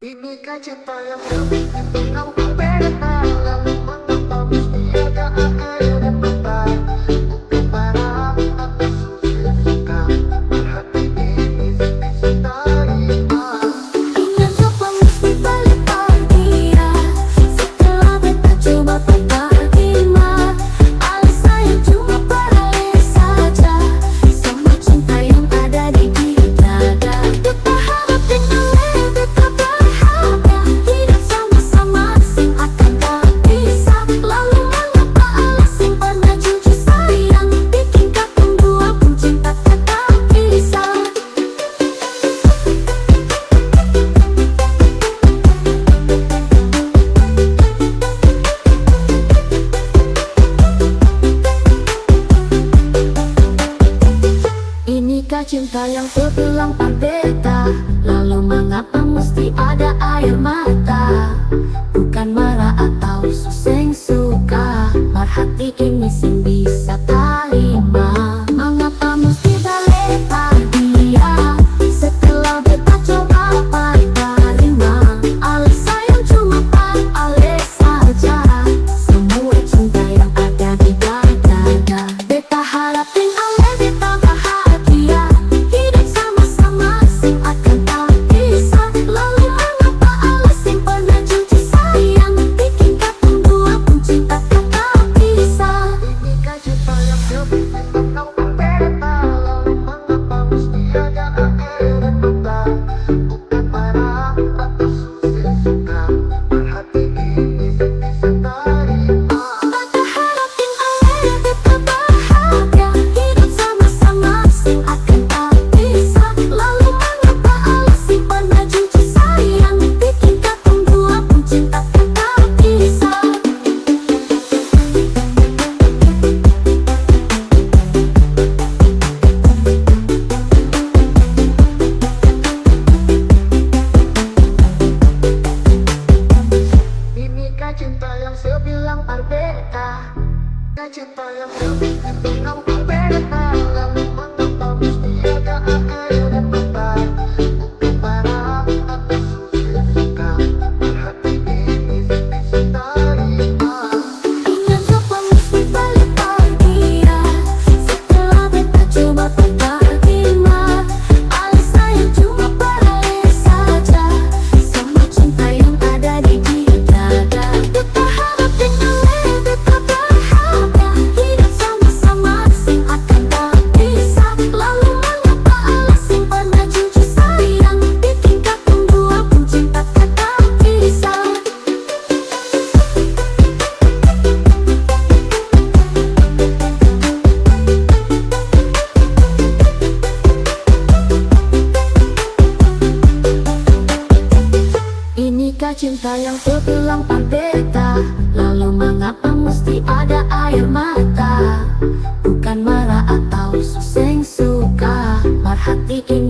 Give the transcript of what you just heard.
Inikah cinta yang lebih kau berbeda. Lalu mengapa mesti ada air dan mata? Bukan marah atau suka. Hati ini bisa terima. Mengapa mesti balik dia? Setelah beta coba terima, alasannya cuma paralel saja. Semua cinta yang ada di dada. Beta harap dengan beta berharga hidup sama-sama sing akan tak bisa. Lalu mengapa alasan pernah jujur sayang bikin katong dua pun cinta tak bisa. Inikah cinta yang terbilang berbeda? Lalu mengapa mesti ada air mata? Bukan marah atau suseng suka, merhati ini sing bisa terima. Mengapa mesti balik dia? Setelah beta coba terima, alasan yang cuma paralel saja. Semua cinta yang ada di dada. Beta harapin ale beta bahagia hidup sama-sama sing akan tak bisa. Lalu mengapa alasan pernah jujur sayang bikin katong dua pun cinta tak bisa. Inikah cinta yang lebih kau berbeda. Lalu mengapa mesti ada air dan mata? Bukan marah atau suka. Hati ini bisa terima. Beta harapin ale beta bahagia hidup sama-sama sing akan tak bisa. Lalu mengapa alasan pernah jujur sayang bikin katong dua pun cinta tak bisa. Inikah cinta yang sebilang berbeda? Inikah cinta yang lebih kau berbeda. Lalu mengapa mesti ada air dan mata? Bukan marah atau suka. Hati ini bisa terima. Mengapa mesti balik dia? Setelah beta coba terima, alasannya cuma paralel saja. Semua cinta yang ada di dada. Beta harap dengan beta berharga hidup sama-sama sing akan tak bisa. Lalu mengapa alasan pernah jujur sayang bikin katong dua pun cinta tak bisa. Inikah cinta yang terbilang berbeda? Lalu mengapa mesti ada air mata? Bukan marah atau suseng suka, merhati ini